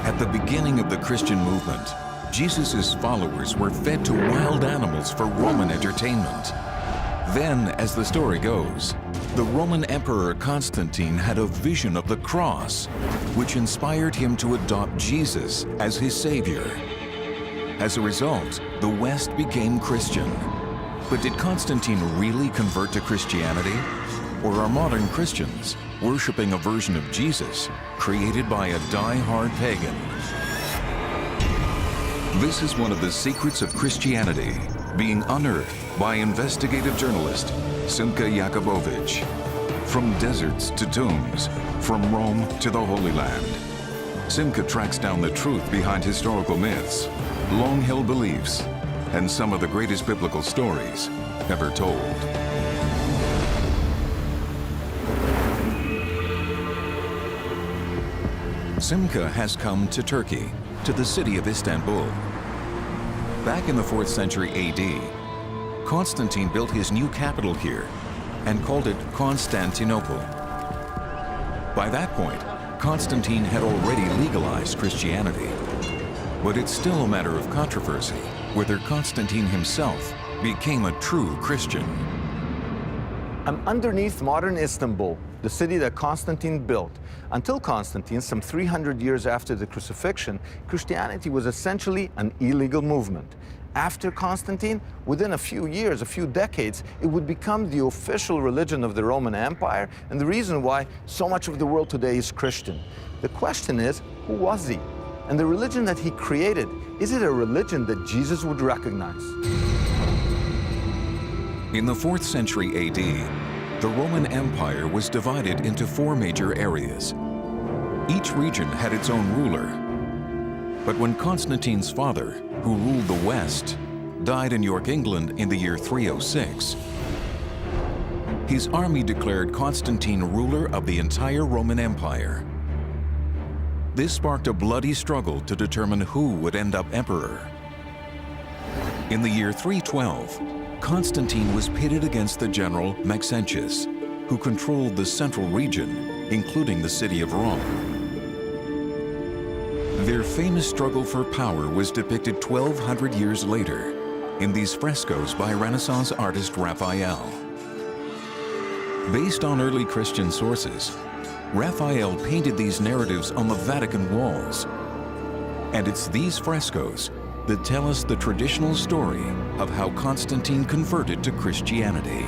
At the beginning of the Christian movement, Jesus' followers were fed to wild animals for Roman entertainment. Then, as the story goes, the Roman Emperor Constantine had a vision of the cross, which inspired him to adopt Jesus as his savior. As a result, the West became Christian. But did Constantine really convert to Christianity? Or are modern Christians worshiping a version of Jesus created by a die-hard pagan? This is one of the secrets of Christianity being unearthed by investigative journalist Simcha Jacobovici. From deserts to tombs, from Rome to the Holy Land, Simcha tracks down the truth behind historical myths, long-held beliefs, and some of the greatest biblical stories ever told. Simcha has come to Turkey, to the city of Istanbul. Back in the 4th century AD, Constantine built his new capital here and called it Constantinople. By that point, Constantine had already legalized Christianity. But it's still a matter of controversy whether Constantine himself became a true Christian. I'm underneath modern Istanbul, the city that Constantine built. Until Constantine, some 300 years after the crucifixion, Christianity was essentially an illegal movement. After Constantine, within a few years, a few decades, it would become the official religion of the Roman Empire, and the reason why so much of the world today is Christian. The question is, who was he? And the religion that he created, is it a religion that Jesus would recognize? In the 4th century AD, the Roman Empire was divided into 4 major areas. Each region had its own ruler. But when Constantine's father, who ruled the West, died in York, England in the year 306, his army declared Constantine ruler of the entire Roman Empire. This sparked a bloody struggle to determine who would end up emperor. In the year 312, Constantine was pitted against the general Maxentius, who controlled the central region, including the city of Rome. Their famous struggle for power was depicted 1,200 years later in these frescoes by Renaissance artist Raphael. Based on early Christian sources, Raphael painted these narratives on the Vatican walls. And it's these frescoes that tell us the traditional story of how Constantine converted to Christianity.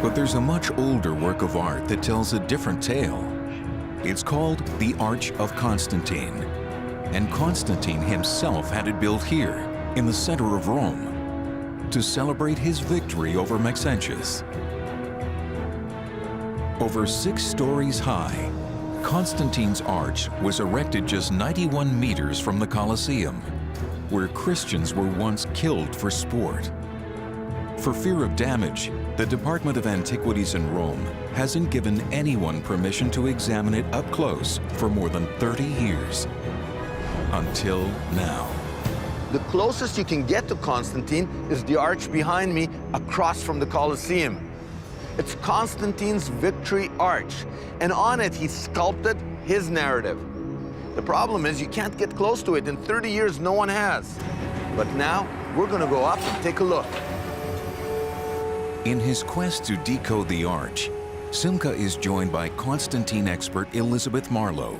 But there's a much older work of art that tells a different tale. It's called the Arch of Constantine, and Constantine himself had it built here, in the center of Rome, to celebrate his victory over Maxentius. Over 6 stories high, Constantine's arch was erected just 91 meters from the Colosseum, where Christians were once killed for sport. For fear of damage, the Department of Antiquities in Rome hasn't given anyone permission to examine it up close for more than 30 years. Until now. The closest you can get to Constantine is the arch behind me, across from the Colosseum. It's Constantine's Victory Arch, and on it he sculpted his narrative. The problem is you can't get close to it. In 30 years, no one has. But now, we're gonna go up and take a look. In his quest to decode the arch, Simcha is joined by Constantine expert Elizabeth Marlowe,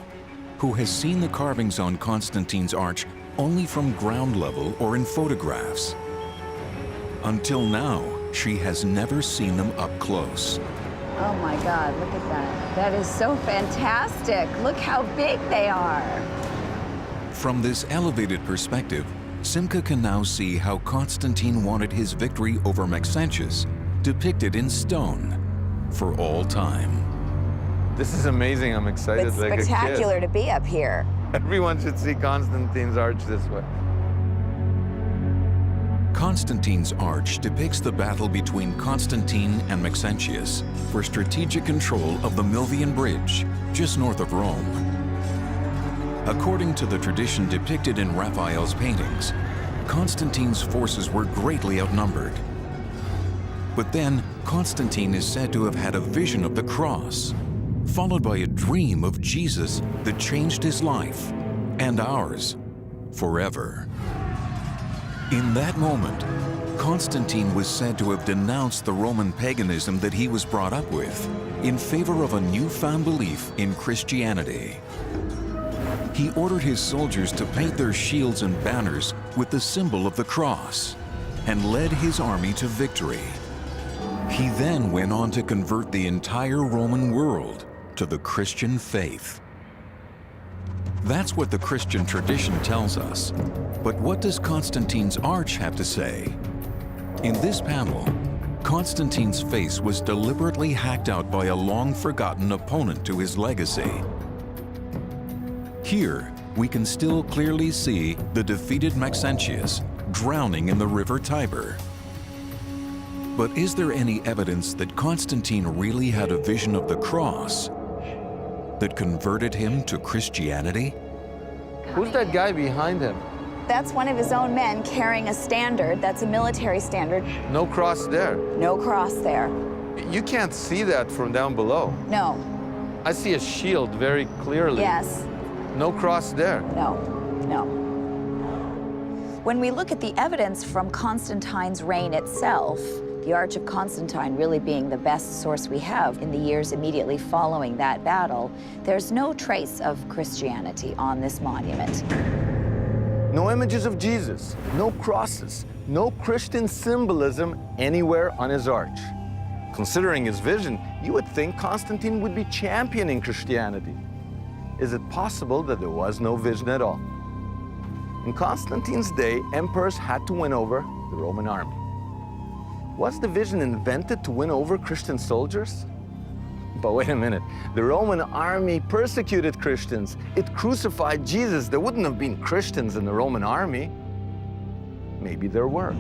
who has seen the carvings on Constantine's arch only from ground level or in photographs. Until now, she has never seen them up close. Oh my God, look at that. That is so fantastic. Look how big they are. From this elevated perspective, Simcha can now see how Constantine wanted his victory over Maxentius depicted in stone for all time. This is amazing. I'm excited It's like spectacular a kid. to be up here. Everyone should see Constantine's arch this way. Constantine's arch depicts the battle between Constantine and Maxentius for strategic control of the Milvian Bridge, just north of Rome. According to the tradition depicted in Raphael's paintings, Constantine's forces were greatly outnumbered. But then, Constantine is said to have had a vision of the cross. followed by a dream of Jesus that changed his life and ours forever. In that moment, Constantine was said to have denounced the Roman paganism that he was brought up with in favor of a newfound belief in Christianity. He ordered his soldiers to paint their shields and banners with the symbol of the cross and led his army to victory. He then went on to convert the entire Roman world to the Christian faith. That's what the Christian tradition tells us. But what does Constantine's arch have to say? In this panel, Constantine's face was deliberately hacked out by a long-forgotten opponent to his legacy. Here, we can still clearly see the defeated Maxentius drowning in the river Tiber. But is there any evidence that Constantine really had a vision of the cross that converted him to Christianity? Who's that guy behind him? That's one of his own men carrying a standard. That's a military standard. No cross there. No cross there. You can't see that from down below. No. I see a shield very clearly. Yes. No cross there. No. No. When we look at the evidence from Constantine's reign itself, the Arch of Constantine really being the best source we have in the years immediately following that battle, there's no trace of Christianity on this monument. No images of Jesus, no crosses, no Christian symbolism anywhere on his arch. Considering his vision, you would think Constantine would be championing Christianity. Is it possible that there was no vision at all? In Constantine's day, emperors had to win over the Roman army. Was the vision invented to win over Christian soldiers? But wait a minute, the Roman army persecuted Christians. It crucified Jesus. There wouldn't have been Christians in the Roman army. Maybe there were.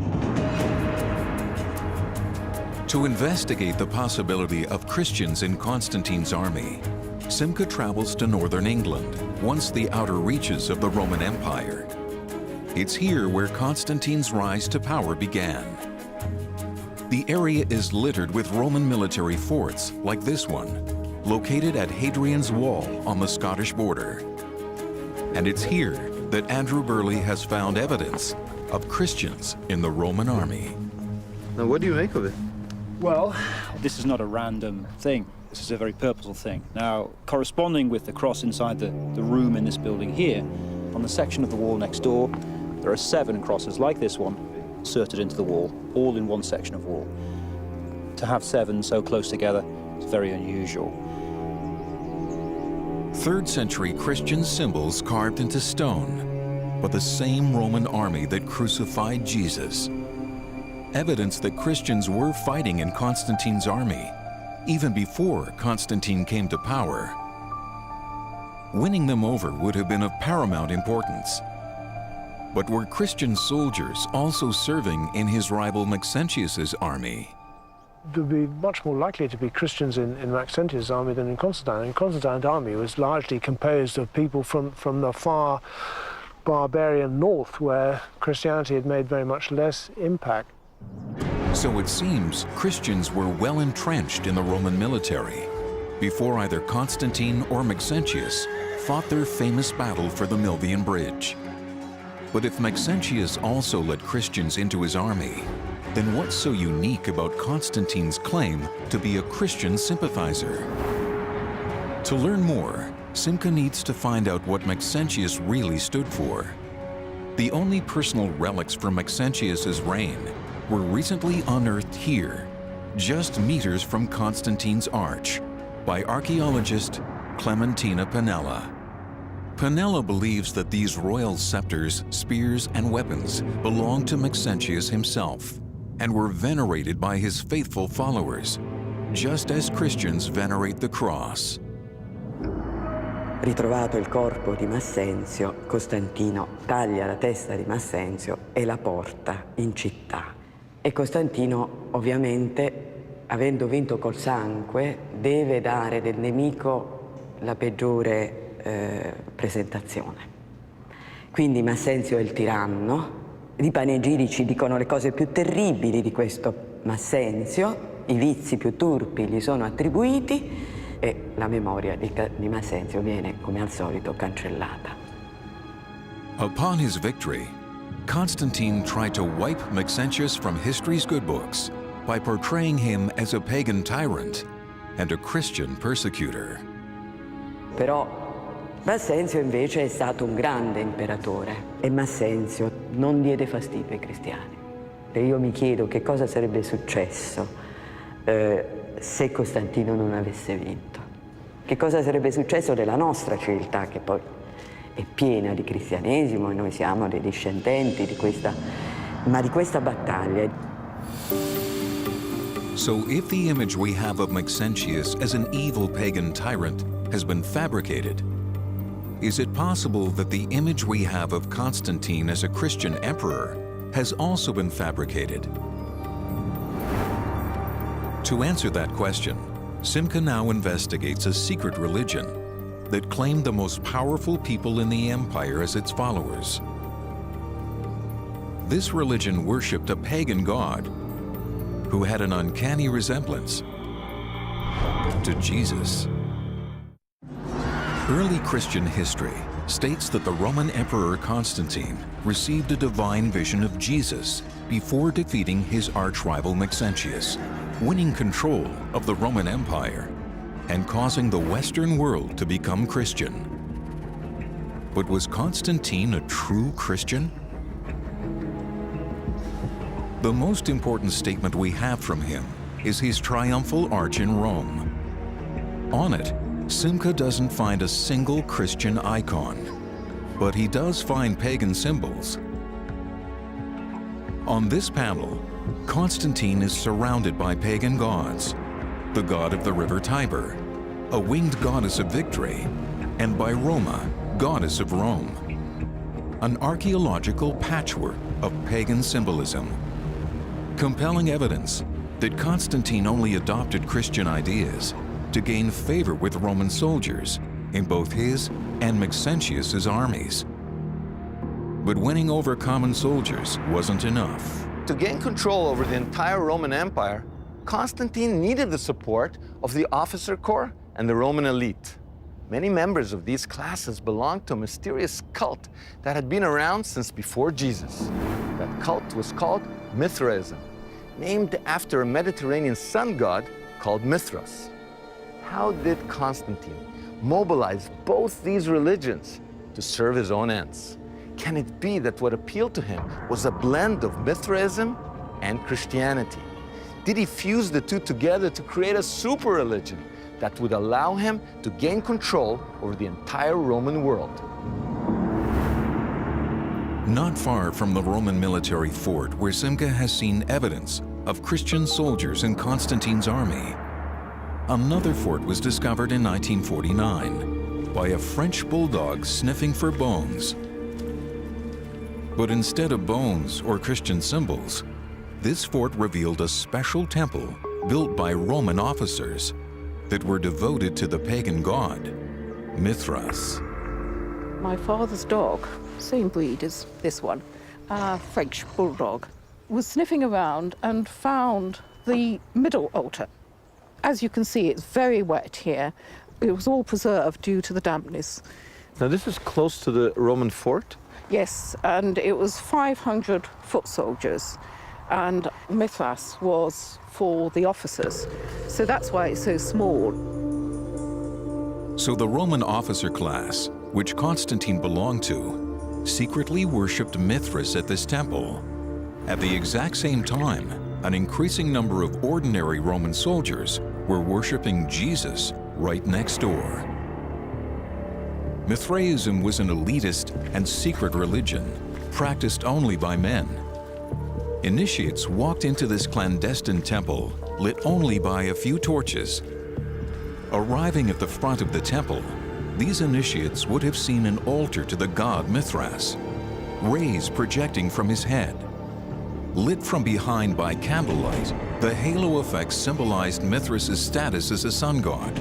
To investigate the possibility of Christians in Constantine's army, Simca travels to northern England, once the outer reaches of the Roman Empire. It's here where Constantine's rise to power began. The area is littered with Roman military forts like this one, located at Hadrian's Wall on the Scottish border. And it's here that Andrew Burley has found evidence of Christians in the Roman army. Now, what do you make of it? Well, this is not a random thing. This is a very purposeful thing. Now, corresponding with the cross inside the room in this building here, on the section of the wall next door, there are 7 crosses like this one, inserted into the wall, all in one section of wall. To have 7 so close together is very unusual. 3rd century Christian symbols carved into stone, but the same Roman army that crucified Jesus. Evidence that Christians were fighting in Constantine's army, even before Constantine came to power. Winning them over would have been of paramount importance. But were Christian soldiers also serving in his rival Maxentius's army? There would be much more likely to be Christians in Maxentius' army than in Constantine. And Constantine's army was largely composed of people from the far barbarian north, where Christianity had made very much less impact. So it seems Christians were well entrenched in the Roman military before either Constantine or Maxentius fought their famous battle for the Milvian Bridge. But if Maxentius also led Christians into his army, then what's so unique about Constantine's claim to be a Christian sympathizer? To learn more, Simca needs to find out what Maxentius really stood for. The only personal relics from Maxentius's reign were recently unearthed here, just meters from Constantine's arch, by archaeologist Clementina Pinella. Pinella believes that these royal scepters, spears, and weapons belonged to Maxentius himself and were venerated by his faithful followers, just as Christians venerate the cross. Ritrovato il corpo di Massenzio, Costantino taglia la testa di Massenzio e la porta in città. E Costantino, ovviamente, avendo vinto col sangue, deve dare del nemico la peggiore presentazione. Quindi Massenzio è il tiranno. I panegirici dicono le cose più terribili di questo Massenzio, i vizi più turpi gli sono attribuiti, e la memoria di Massenzio viene, come al solito, cancellata. Upon his victory, Constantine tried to wipe Maxentius from history's good books by portraying him as a pagan tyrant and a Christian persecutor. Però Massenzio invece è stato un grande imperatore e Massenzio non diede fastidio ai cristiani. E io mi chiedo che cosa sarebbe successo se Costantino non avesse vinto. Che cosa sarebbe successo della nostra civiltà, che poi è piena di cristianesimo e noi siamo dei discendenti di questa battaglia. So if the image we have of Maxentius as an evil pagan tyrant has been fabricated, is it possible that the image we have of Constantine as a Christian emperor has also been fabricated? To answer that question, Simca now investigates a secret religion that claimed the most powerful people in the empire as its followers. This religion worshipped a pagan god who had an uncanny resemblance to Jesus. Early Christian history states that the Roman Emperor Constantine received a divine vision of Jesus before defeating his arch-rival Maxentius, winning control of the Roman Empire and causing the Western world to become Christian. But was Constantine a true Christian? The most important statement we have from him is his triumphal arch in Rome. On it, Simca doesn't find a single Christian icon, but he does find pagan symbols. On this panel, Constantine is surrounded by pagan gods, the god of the river Tiber, a winged goddess of victory, and by Roma, goddess of Rome. An archaeological patchwork of pagan symbolism. Compelling evidence that Constantine only adopted Christian ideas to gain favor with Roman soldiers in both his and Maxentius's armies. But winning over common soldiers wasn't enough. To gain control over the entire Roman Empire, Constantine needed the support of the officer corps and the Roman elite. Many members of these classes belonged to a mysterious cult that had been around since before Jesus. That cult was called Mithraism, named after a Mediterranean sun god called Mithras. How did Constantine mobilize both these religions to serve his own ends? Can it be that what appealed to him was a blend of Mithraism and Christianity? Did he fuse the two together to create a super religion that would allow him to gain control over the entire Roman world? Not far from the Roman military fort where Simca has seen evidence of Christian soldiers in Constantine's army, another fort was discovered in 1949 by a French bulldog sniffing for bones. But instead of bones or Christian symbols, this fort revealed a special temple built by Roman officers that were devoted to the pagan god, Mithras. My father's dog, same breed as this one, a French bulldog, was sniffing around and found the middle altar. As you can see, it's very wet here. It was all preserved due to the dampness. Now this is close to the Roman fort? Yes, and it was 500 foot soldiers, and Mithras was for the officers. So that's why it's so small. So the Roman officer class, which Constantine belonged to, secretly worshipped Mithras at this temple. At the exact same time, an increasing number of ordinary Roman soldiers were worshipping Jesus right next door. Mithraism was an elitist and secret religion practiced only by men. Initiates walked into this clandestine temple lit only by a few torches. Arriving at the front of the temple, these initiates would have seen an altar to the god Mithras, rays projecting from his head. Lit from behind by candlelight, the halo effect symbolized Mithras' status as a sun god,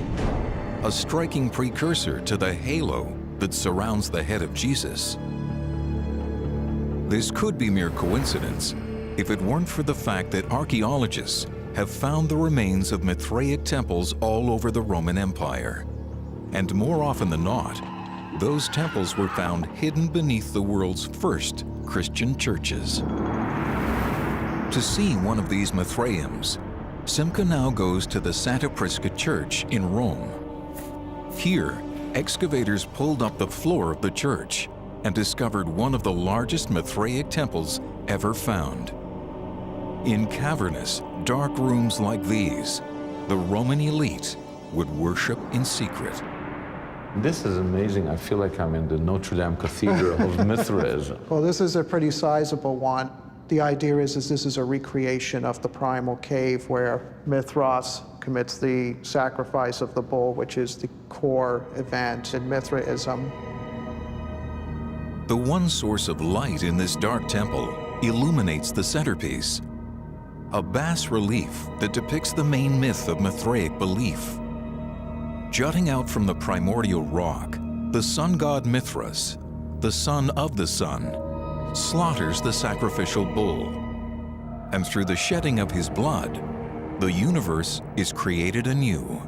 a striking precursor to the halo that surrounds the head of Jesus. This could be mere coincidence if it weren't for the fact that archaeologists have found the remains of Mithraic temples all over the Roman Empire. And more often than not, those temples were found hidden beneath the world's first Christian churches. To see one of these Mithraims, Simca now goes to the Santa Prisca Church in Rome. Here, excavators pulled up the floor of the church and discovered one of the largest Mithraic temples ever found. In cavernous, dark rooms like these, the Roman elite would worship in secret. This is amazing. I feel like I'm in the Notre Dame Cathedral of Mithras. Well, this is a pretty sizable one. The idea is this is a recreation of the primal cave where Mithras commits the sacrifice of the bull, which is the core event in Mithraism. The one source of light in this dark temple illuminates the centerpiece, a bas-relief that depicts the main myth of Mithraic belief. Jutting out from the primordial rock, the sun god Mithras, the son of the sun, slaughters the sacrificial bull. And through the shedding of his blood, the universe is created anew.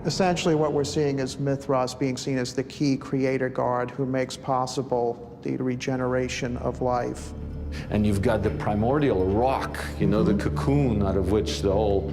Essentially what we're seeing is Mithras being seen as the key creator god who makes possible the regeneration of life. And you've got the primordial rock, you know, the cocoon out of which the whole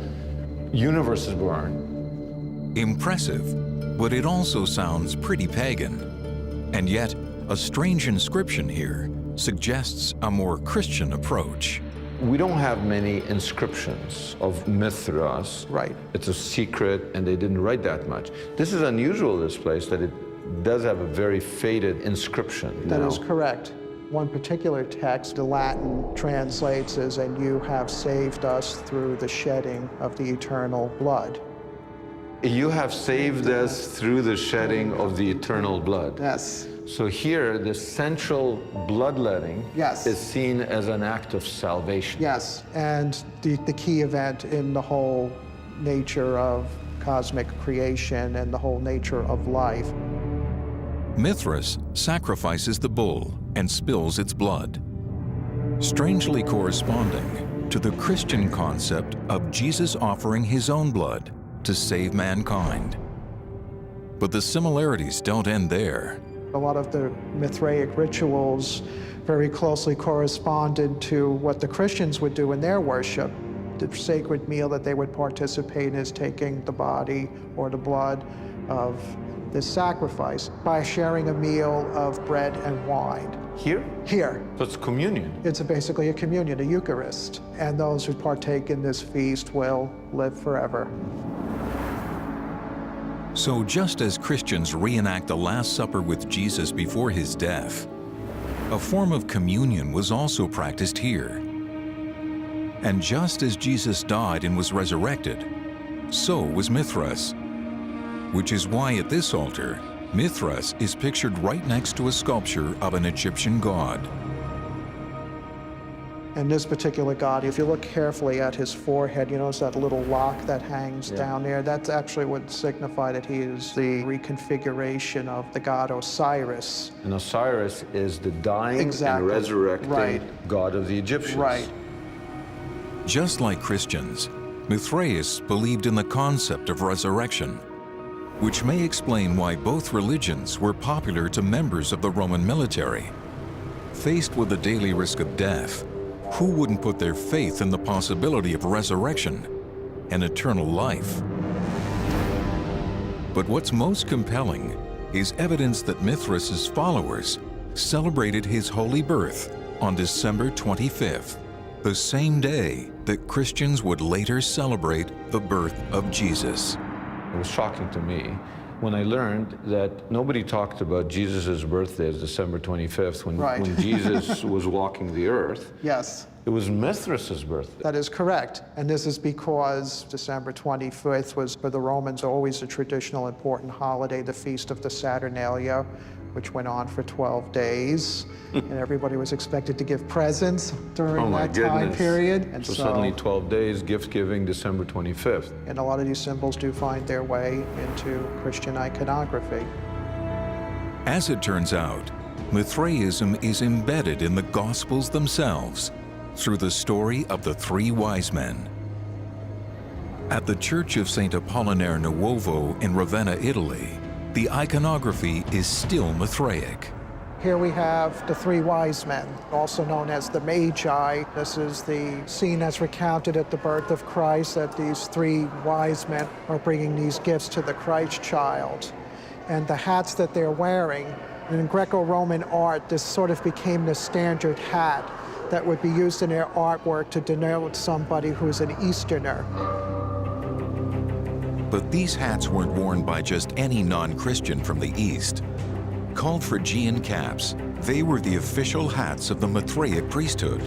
universe is born. Impressive, but it also sounds pretty pagan. And yet, a strange inscription here suggests a more Christian approach. We don't have many inscriptions of Mithras. Right. It's a secret, and they didn't write that much. This is unusual, this place, that it does have a very faded inscription. That is correct. One particular text, the Latin translates as, "And you have saved us through the shedding of the eternal blood." You have saved us through the shedding of the eternal blood. Yes. So here, the central bloodletting Yes. is seen as an act of salvation. Yes, and the key event in the whole nature of cosmic creation and the whole nature of life. Mithras sacrifices the bull and spills its blood, strangely corresponding to the Christian concept of Jesus offering his own blood to save mankind. But the similarities don't end there. A lot of the Mithraic rituals very closely corresponded to what the Christians would do in their worship. The sacred meal that they would participate in is taking the body or the blood of this sacrifice by sharing a meal of bread and wine. Here? Here. So it's communion. It's basically a communion, a Eucharist, and those who partake in this feast will live forever. So just as Christians reenact the Last Supper with Jesus before his death, a form of communion was also practiced here. And just as Jesus died and was resurrected, so was Mithras, which is why at this altar, Mithras is pictured right next to a sculpture of an Egyptian god. And this particular god, if you look carefully at his forehead, you notice that little lock that hangs down there. That's actually would signify that he is the reconfiguration of the god Osiris. And Osiris is the dying Exactly. and resurrecting Right. god of the Egyptians. Right. Just like Christians, Mithraeus believed in the concept of resurrection, which may explain why both religions were popular to members of the Roman military. Faced with the daily risk of death, who wouldn't put their faith in the possibility of resurrection and eternal life? But what's most compelling is evidence that Mithras' followers celebrated his holy birth on December 25th, the same day that Christians would later celebrate the birth of Jesus. It was shocking to me when I learned that nobody talked about Jesus' birthday as December 25th when, Right. when Jesus was walking the earth. Yes. It was Mithras' birthday. That is correct. And this is because December 25th was, for the Romans, always a traditional important holiday, the Feast of the Saturnalia, which went on for 12 days. And everybody was expected to give presents during Oh my that time goodness. period. And So suddenly 12 days, gift giving, December 25th. and a lot of these symbols do find their way into Christian iconography. As it turns out, Mithraism is embedded in the Gospels themselves through the story of the three wise men. At the Church of St. Apollinare Nuovo in Ravenna, Italy, the iconography is still Mithraic. Here we have the three wise men, also known as the Magi. This is the scene that's recounted at the birth of Christ, that these three wise men are bringing these gifts to the Christ child. And the hats that they're wearing, in Greco-Roman art, this sort of became the standard hat that would be used in their artwork to denote somebody who's an Easterner. But these hats weren't worn by just any non-Christian from the East. Called Phrygian caps, they were the official hats of the Mithraic priesthood,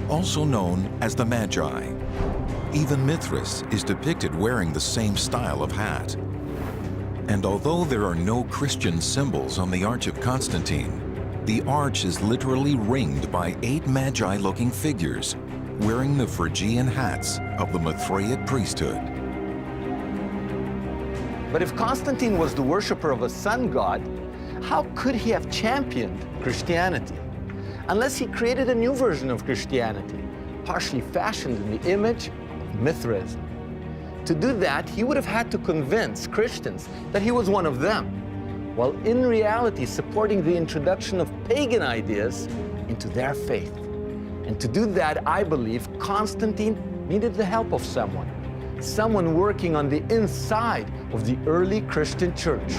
also known as the Magi. Even Mithras is depicted wearing the same style of hat. And although there are no Christian symbols on the Arch of Constantine, the arch is literally ringed by 8 Magi-looking figures wearing the Phrygian hats of the Mithraic priesthood. But if Constantine was the worshiper of a sun god, how could he have championed Christianity? Unless he created a new version of Christianity, partially fashioned in the image of Mithraism. To do that, he would have had to convince Christians that he was one of them, while in reality supporting the introduction of pagan ideas into their faith. And to do that, I believe Constantine needed the help of someone working on the inside of the early Christian church.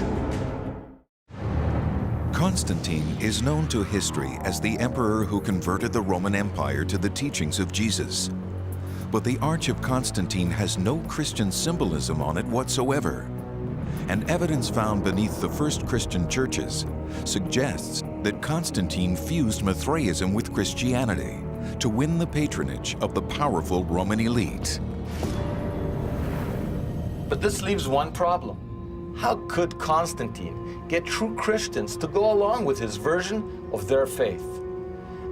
Constantine is known to history as the emperor who converted the Roman Empire to the teachings of Jesus. But the Arch of Constantine has no Christian symbolism on it whatsoever. And evidence found beneath the first Christian churches suggests that Constantine fused Mithraism with Christianity to win the patronage of the powerful Roman elite. But this leaves one problem. How could Constantine get true Christians to go along with his version of their faith?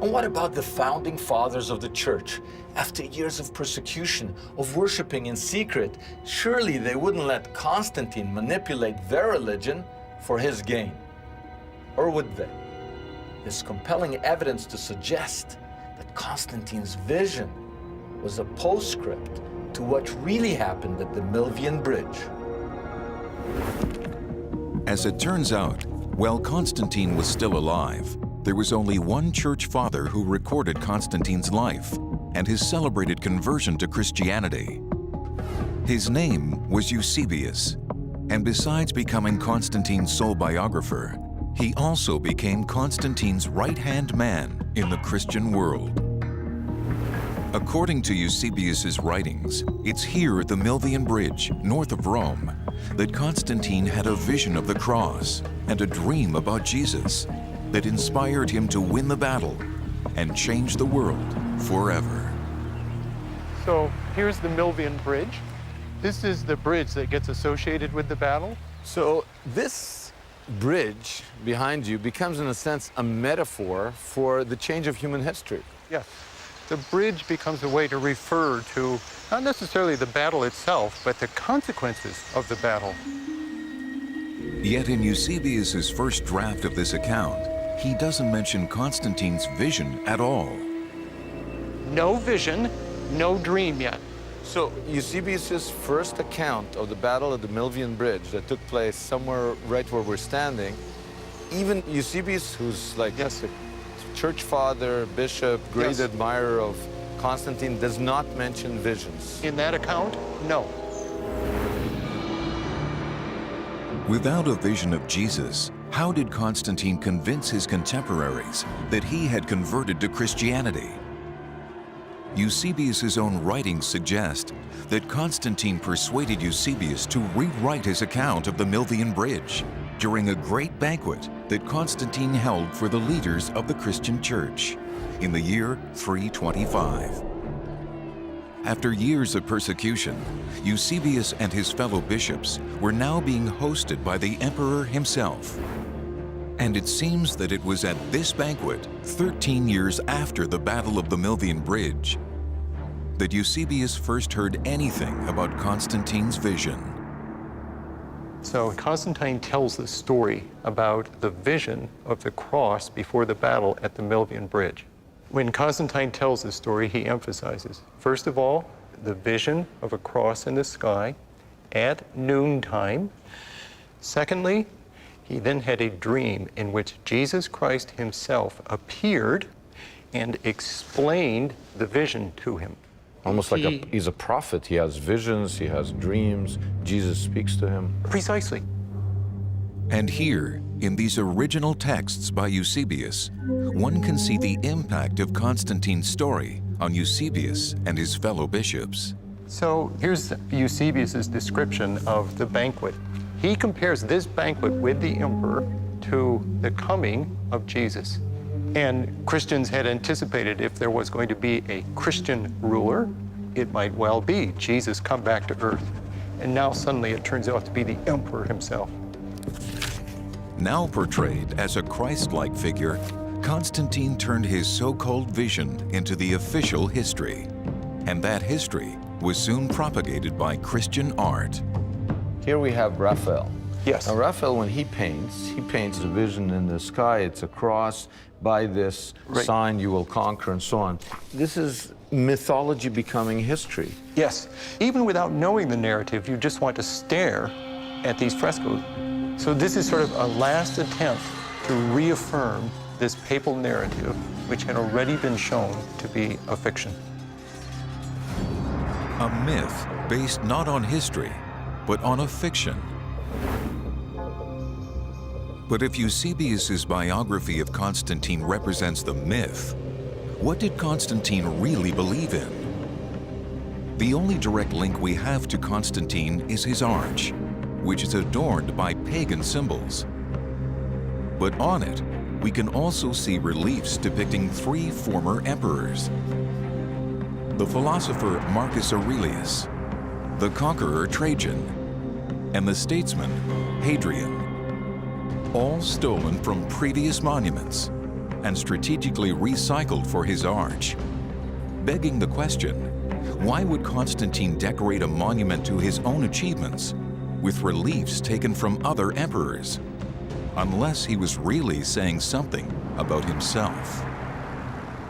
And what about the founding fathers of the church? After years of persecution, of worshiping in secret, surely they wouldn't let Constantine manipulate their religion for his gain. Or would they? There's compelling evidence to suggest that Constantine's vision was a postscript to what really happened at the Milvian Bridge. As it turns out, while Constantine was still alive, there was only one church father who recorded Constantine's life and his celebrated conversion to Christianity. His name was Eusebius, and besides becoming Constantine's sole biographer, he also became Constantine's right-hand man in the Christian world. According to Eusebius's writings, it's here at the Milvian Bridge, north of Rome, that Constantine had a vision of the cross and a dream about Jesus that inspired him to win the battle and change the world forever. So here's the Milvian Bridge. This is the bridge that gets associated with the battle. So this bridge behind you becomes, in a sense, a metaphor for the change of human history. Yes. The bridge becomes a way to refer to not necessarily the battle itself, but the consequences of the battle. Yet in Eusebius's first draft of this account, he doesn't mention Constantine's vision at all. No vision, no dream yet. So Eusebius's first account of the battle at the Milvian Bridge that took place somewhere right where we're standing, even Eusebius, who's like a church father, bishop, great admirer of Constantine, does not mention visions. In that account, no. Without a vision of Jesus, how did Constantine convince his contemporaries that he had converted to Christianity? Eusebius's own writings suggest that Constantine persuaded Eusebius to rewrite his account of the Milvian Bridge during a great banquet that Constantine held for the leaders of the Christian church in the year 325. After years of persecution, Eusebius and his fellow bishops were now being hosted by the emperor himself. And it seems that it was at this banquet, 13 years after the Battle of the Milvian Bridge, that Eusebius first heard anything about Constantine's vision. So Constantine tells the story about the vision of the cross before the battle at the Milvian Bridge. When Constantine tells the story, he emphasizes, first of all, the vision of a cross in the sky at noontime. Secondly, he then had a dream in which Jesus Christ himself appeared and explained the vision to him. Almost like he's a prophet. He has visions, he has dreams. Jesus speaks to him. Precisely. And here, in these original texts by Eusebius, one can see the impact of Constantine's story on Eusebius and his fellow bishops. So here's Eusebius's description of the banquet. He compares this banquet with the emperor to the coming of Jesus. And Christians had anticipated if there was going to be a Christian ruler, it might well be Jesus come back to earth. And now suddenly it turns out to be the emperor himself. Now portrayed as a Christ-like figure, Constantine turned his so-called vision into the official history. And that history was soon propagated by Christian art. Here we have Raphael. Yes. Now Raphael, when he paints the vision in the sky. It's a cross. By this sign you will conquer, and so on. This is mythology becoming history. Yes. Even without knowing the narrative, you just want to stare at these frescoes. So this is sort of a last attempt to reaffirm this papal narrative, which had already been shown to be a fiction. A myth based not on history, but on a fiction. But if Eusebius's biography of Constantine represents the myth, what did Constantine really believe in? The only direct link we have to Constantine is his arch, which is adorned by pagan symbols. But on it, we can also see reliefs depicting 3 former emperors: the philosopher Marcus Aurelius, the conqueror Trajan, and the statesman Hadrian, all stolen from previous monuments and strategically recycled for his arch. Begging the question, why would Constantine decorate a monument to his own achievements with reliefs taken from other emperors, unless he was really saying something about himself?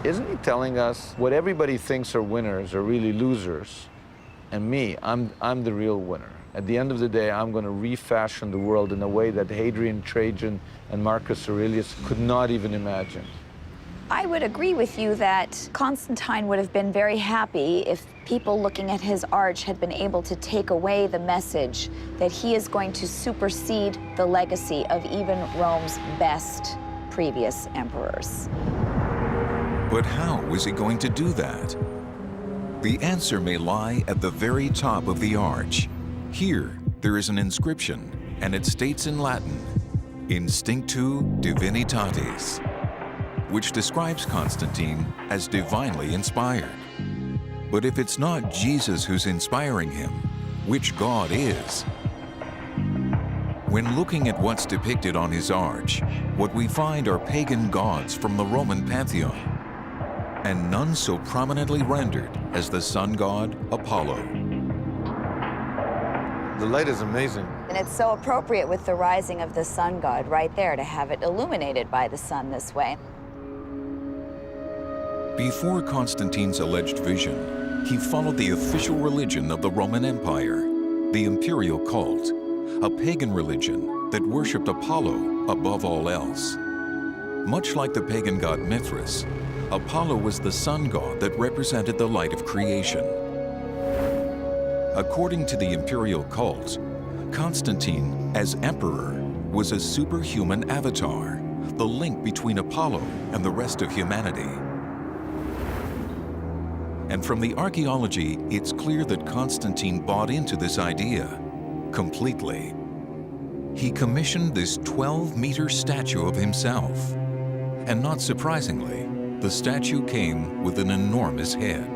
Isn't he telling us what everybody thinks are winners are really losers? And me, I'm the real winner. At the end of the day, I'm going to refashion the world in a way that Hadrian, Trajan, and Marcus Aurelius could not even imagine. I would agree with you that Constantine would have been very happy if people looking at his arch had been able to take away the message that he is going to supersede the legacy of even Rome's best previous emperors. But how was he going to do that? The answer may lie at the very top of the arch. Here, there is an inscription, and it states in Latin, Instinctu Divinitatis, which describes Constantine as divinely inspired. But if it's not Jesus who's inspiring him, which God is? When looking at what's depicted on his arch, what we find are pagan gods from the Roman pantheon, and none so prominently rendered as the sun god Apollo. The light is amazing. And it's so appropriate with the rising of the sun god right there to have it illuminated by the sun this way. Before Constantine's alleged vision, he followed the official religion of the Roman Empire, the Imperial Cult, a pagan religion that worshipped Apollo above all else. Much like the pagan god Mithras, Apollo was the sun god that represented the light of creation. According to the Imperial Cult, Constantine, as emperor, was a superhuman avatar, the link between Apollo and the rest of humanity. And from the archaeology, it's clear that Constantine bought into this idea completely. He commissioned this 12-meter statue of himself. And not surprisingly, the statue came with an enormous head.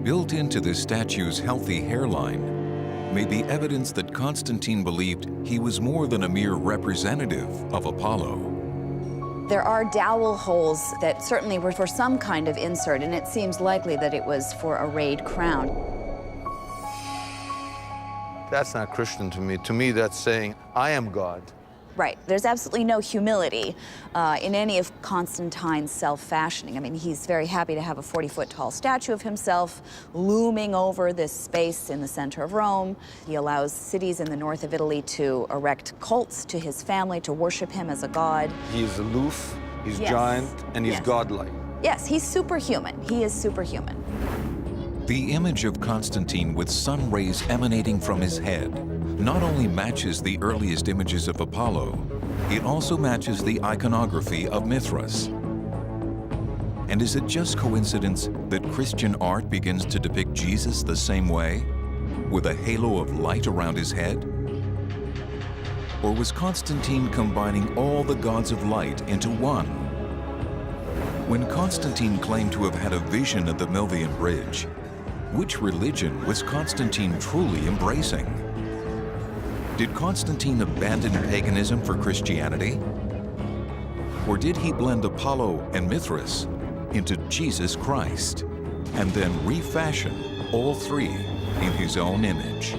Built into this statue's healthy hairline may be evidence that Constantine believed he was more than a mere representative of Apollo. There are dowel holes that certainly were for some kind of insert, and it seems likely that it was for a rayed crown. That's not Christian to me. To me, that's saying, I am God. Right. There's absolutely no humility in any of Constantine's self-fashioning. I mean, he's very happy to have a 40-foot tall statue of himself looming over this space in the center of Rome. He allows cities in the north of Italy to erect cults to his family, to worship him as a god. He's aloof, he's Yes. giant, and he's Yes. godlike. Yes, he's superhuman. He is superhuman. The image of Constantine with sun rays emanating from his head not only matches the earliest images of Apollo, it also matches the iconography of Mithras. And is it just coincidence that Christian art begins to depict Jesus the same way, with a halo of light around his head? Or was Constantine combining all the gods of light into one? When Constantine claimed to have had a vision of the Milvian Bridge, which religion was Constantine truly embracing? Did Constantine abandon paganism for Christianity? Or did he blend Apollo and Mithras into Jesus Christ, and then refashion all three in his own image?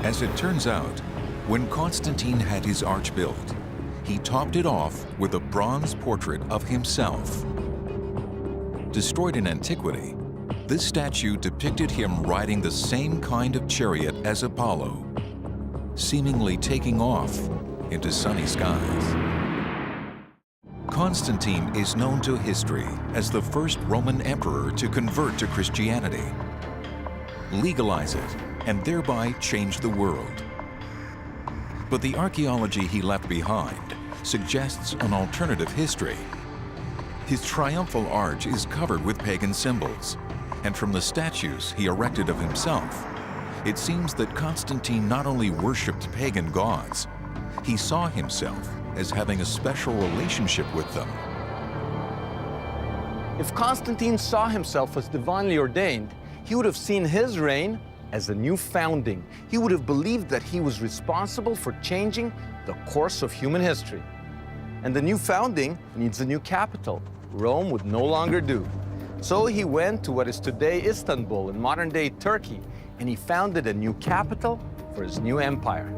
As it turns out, when Constantine had his arch built, he topped it off with a bronze portrait of himself. Destroyed in antiquity, this statue depicted him riding the same kind of chariot as Apollo, seemingly taking off into sunny skies. Constantine is known to history as the first Roman emperor to convert to Christianity, legalize it, and thereby change the world. But the archaeology he left behind suggests an alternative history. His triumphal arch is covered with pagan symbols, and from the statues he erected of himself, it seems that Constantine not only worshipped pagan gods, he saw himself as having a special relationship with them. If Constantine saw himself as divinely ordained, he would have seen his reign as a new founding. He would have believed that he was responsible for changing the course of human history. And the new founding needs a new capital. Rome would no longer do. So he went to what is today Istanbul in modern-day Turkey, and he founded a new capital for his new empire.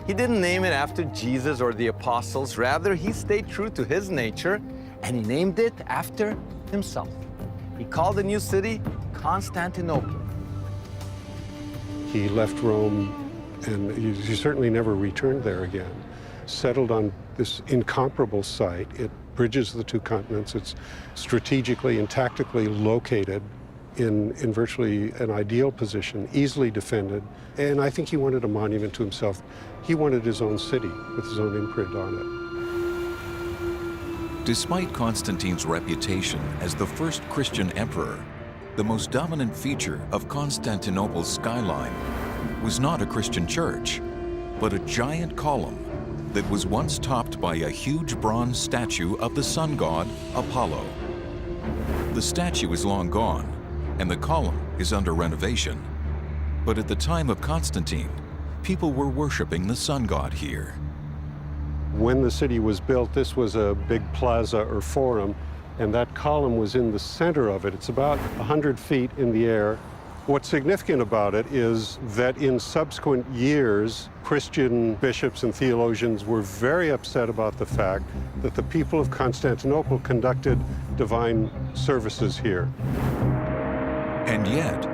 He didn't name it after Jesus or the apostles. Rather, he stayed true to his nature, and he named it after himself. He called the new city Constantinople. He left Rome, and he certainly never returned there again. Settled on this incomparable site. It bridges the two continents. It's strategically and tactically located in virtually an ideal position, easily defended. And I think he wanted a monument to himself. He wanted his own city with his own imprint on it. Despite Constantine's reputation as the first Christian emperor, the most dominant feature of Constantinople's skyline was not a Christian church, but a giant column that was once topped by a huge bronze statue of the sun god, Apollo. The statue is long gone, and the column is under renovation. But at the time of Constantine, people were worshiping the sun god here. When the city was built, this was a big plaza or forum, and that column was in the center of it. It's about 100 feet in the air. What's significant about it is that in subsequent years, Christian bishops and theologians were very upset about the fact that the people of Constantinople conducted divine services here. And yet,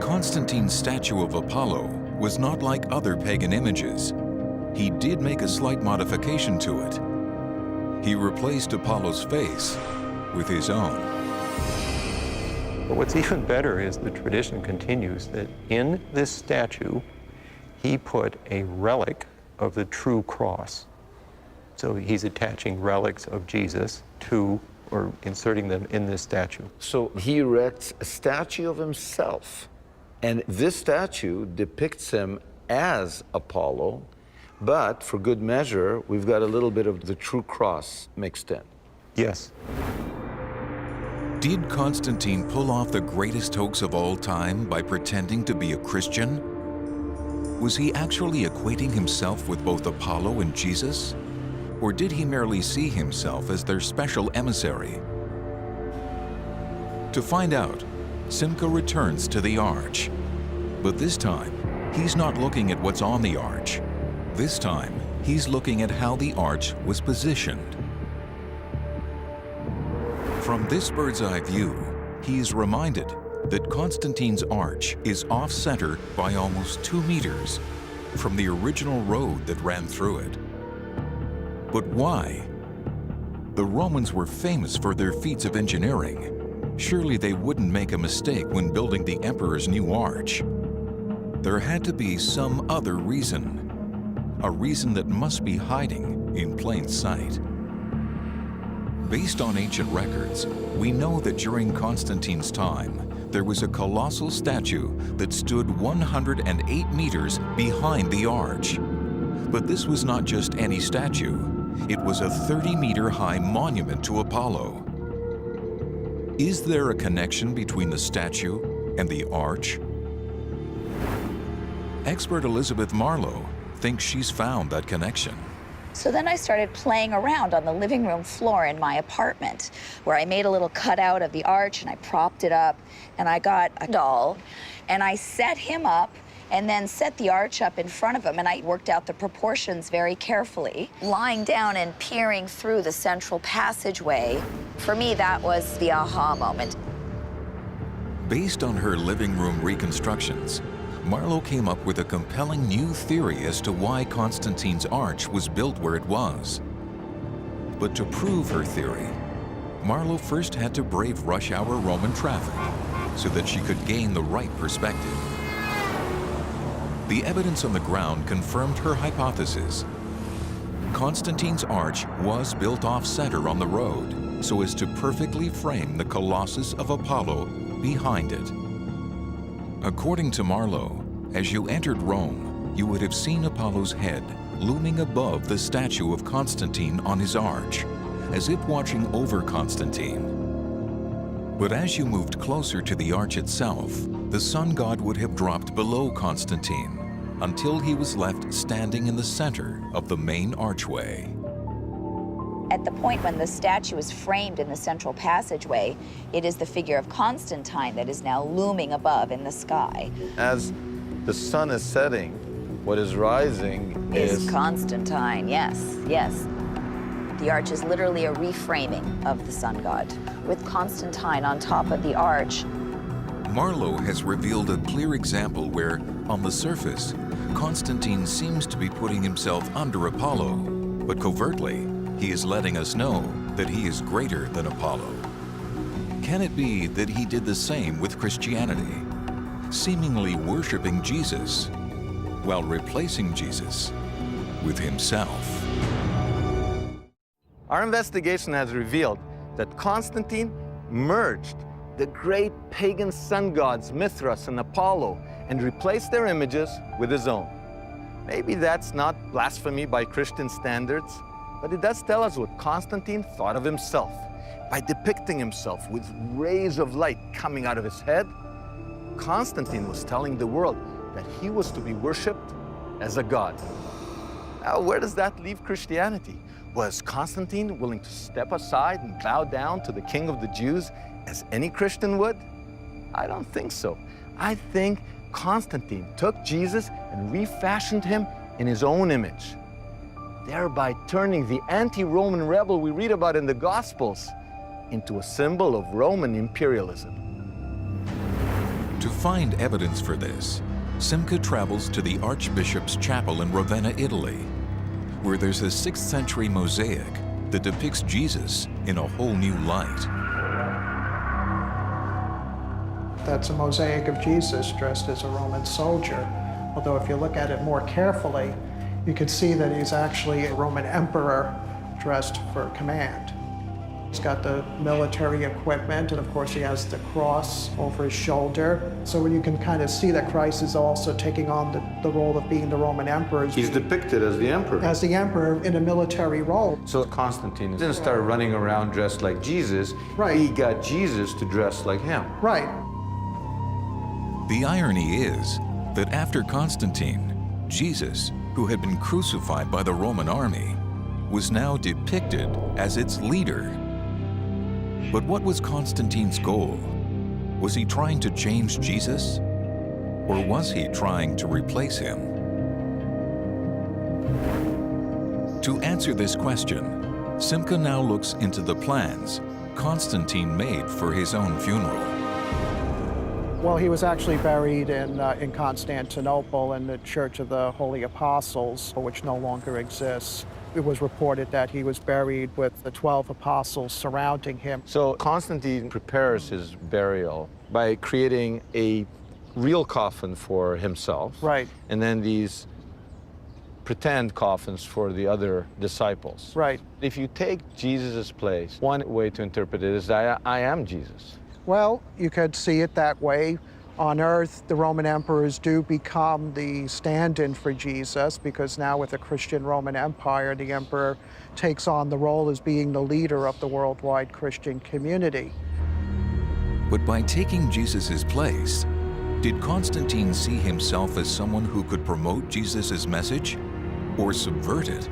Constantine's statue of Apollo was not like other pagan images. He did make a slight modification to it. He replaced Apollo's face with his own. But what's even better is the tradition continues that in this statue, he put a relic of the true cross. So he's attaching relics of Jesus to, or inserting them in this statue. So he erects a statue of himself, and this statue depicts him as Apollo, but for good measure, we've got a little bit of the true cross mixed in. Yes. Did Constantine pull off the greatest hoax of all time by pretending to be a Christian? Was he actually equating himself with both Apollo and Jesus? Or did he merely see himself as their special emissary? To find out, Simca returns to the Arch, but this time he's not looking at what's on the arch. This time, he's looking at how the arch was positioned. From this bird's-eye view, he is reminded that Constantine's arch is off-center by almost 2 meters from the original road that ran through it. But why? The Romans were famous for their feats of engineering. Surely they wouldn't make a mistake when building the emperor's new arch. There had to be some other reason, a reason that must be hiding in plain sight. Based on ancient records, we know that during Constantine's time, there was a colossal statue that stood 108 meters behind the arch. But this was not just any statue. It was a 30-meter-high monument to Apollo. Is there a connection between the statue and the arch? Expert Elizabeth Marlowe thinks she's found that connection. So then I started playing around on the living room floor in my apartment, where I made a little cutout of the arch and I propped it up, and I got a doll and I set him up and then set the arch up in front of him, and I worked out the proportions very carefully, lying down and peering through the central passageway. For me, that was the aha moment. Based on her living room reconstructions, Marlowe came up with a compelling new theory as to why Constantine's arch was built where it was. But to prove her theory, Marlowe first had to brave rush-hour Roman traffic so that she could gain the right perspective. The evidence on the ground confirmed her hypothesis. Constantine's arch was built off-center on the road so as to perfectly frame the Colossus of Apollo behind it. According to Marlowe, as you entered Rome, you would have seen Apollo's head looming above the statue of Constantine on his arch, as if watching over Constantine. But as you moved closer to the arch itself, the sun god would have dropped below Constantine until he was left standing in the center of the main archway. At the point when the statue is framed in the central passageway, it is the figure of Constantine that is now looming above in the sky. As the sun is setting, what is rising is Constantine, yes, yes. The arch is literally a reframing of the sun god, with Constantine on top of the arch. Marlowe has revealed a clear example where, on the surface, Constantine seems to be putting himself under Apollo, but covertly, he is letting us know that he is greater than Apollo. Can it be that he did the same with Christianity, seemingly worshiping Jesus while replacing Jesus with himself? Our investigation has revealed that Constantine merged the great pagan sun gods Mithras and Apollo and replaced their images with his own. Maybe that's not blasphemy by Christian standards, but it does tell us what Constantine thought of himself. By depicting himself with rays of light coming out of his head, Constantine was telling the world that he was to be worshipped as a god. Now, where does that leave Christianity? Was Constantine willing to step aside and bow down to the king of the Jews as any Christian would? I don't think so. I think Constantine took Jesus and refashioned him in his own image, thereby turning the anti-Roman rebel we read about in the Gospels into a symbol of Roman imperialism. To find evidence for this, Simca travels to the Archbishop's Chapel in Ravenna, Italy, where there's a 6th century mosaic that depicts Jesus in a whole new light. That's a mosaic of Jesus dressed as a Roman soldier. Although if you look at it more carefully, you can see that he's actually a Roman emperor dressed for command. He's got the military equipment, and of course he has the cross over his shoulder. So you can kind of see that Christ is also taking on the role of being the Roman emperor. He's depicted as the emperor. As the emperor in a military role. So Constantine didn't start running around dressed like Jesus. Right. He got Jesus to dress like him. Right. The irony is that after Constantine, Jesus, who had been crucified by the Roman army, was now depicted as its leader. But what was Constantine's goal? Was he trying to change Jesus? Or was he trying to replace him? To answer this question, Simca now looks into the plans Constantine made for his own funeral. Well, he was actually buried in Constantinople in the Church of the Holy Apostles, which no longer exists. It was reported that he was buried with the 12 apostles surrounding him. So Constantine prepares his burial by creating a real coffin for himself. Right. And then these pretend coffins for the other disciples. Right. If you take Jesus' place, one way to interpret it is that I am Jesus. Well, you could see it that way. On earth, the Roman emperors do become the stand-in for Jesus, because now with the Christian Roman Empire, the emperor takes on the role as being the leader of the worldwide Christian community. But by taking Jesus' place, did Constantine see himself as someone who could promote Jesus' message or subvert it?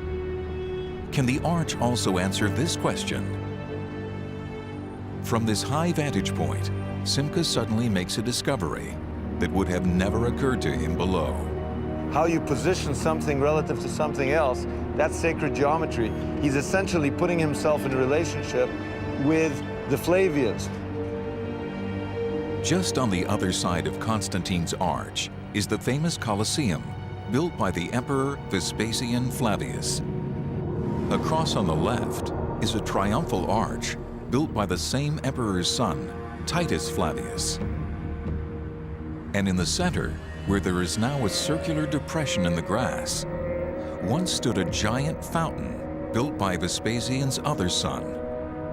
Can the Arch also answer this question? From this high vantage point, Simca suddenly makes a discovery that would have never occurred to him below. How you position something relative to something else, that's sacred geometry. He's essentially putting himself in relationship with the Flavians. Just on the other side of Constantine's arch is the famous Colosseum, built by the Emperor Vespasian Flavius. Across on the left is a triumphal arch built by the same emperor's son, Titus Flavius. And in the center, where there is now a circular depression in the grass, once stood a giant fountain built by Vespasian's other son,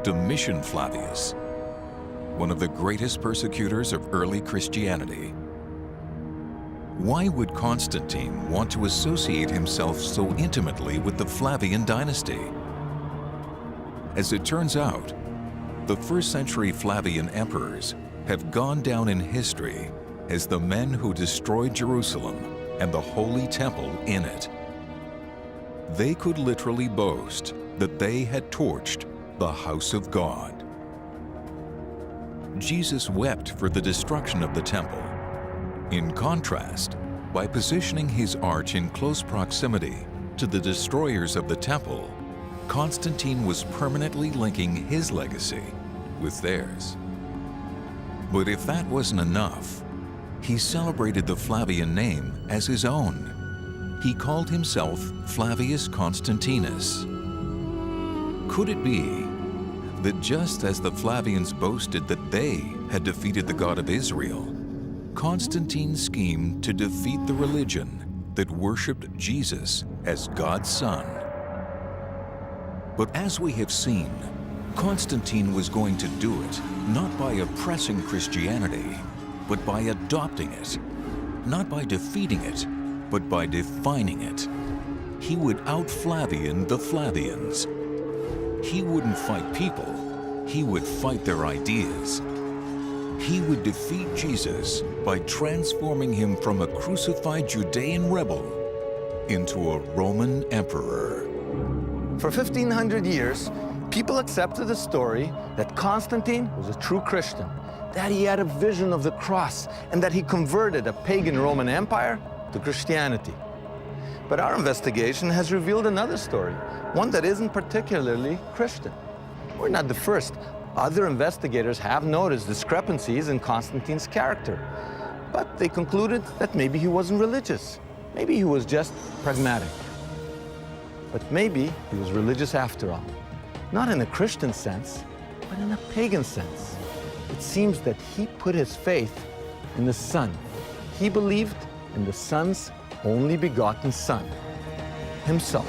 Domitian Flavius, one of the greatest persecutors of early Christianity. Why would Constantine want to associate himself so intimately with the Flavian dynasty? As it turns out, the first-century Flavian emperors have gone down in history as the men who destroyed Jerusalem and the Holy Temple in it. They could literally boast that they had torched the house of God. Jesus wept for the destruction of the temple. In contrast, by positioning his arch in close proximity to the destroyers of the temple, Constantine was permanently linking his legacy with theirs. But if that wasn't enough, he celebrated the Flavian name as his own. He called himself Flavius Constantinus. Could it be that just as the Flavians boasted that they had defeated the God of Israel, Constantine schemed to defeat the religion that worshipped Jesus as God's Son? But as we have seen, Constantine was going to do it not by oppressing Christianity, but by adopting it, not by defeating it, but by defining it. He would out-Flavian the Flavians. He wouldn't fight people, he would fight their ideas. He would defeat Jesus by transforming him from a crucified Judean rebel into a Roman emperor. For 1,500 years, people accepted the story that Constantine was a true Christian, that he had a vision of the cross, and that he converted a pagan Roman Empire to Christianity. But our investigation has revealed another story, one that isn't particularly Christian. We're not the first. Other investigators have noticed discrepancies in Constantine's character, but they concluded that maybe he wasn't religious. Maybe he was just pragmatic. But maybe he was religious after all. Not in a Christian sense, but in a pagan sense. It seems that he put his faith in the sun. He believed in the Son's only begotten Son, himself.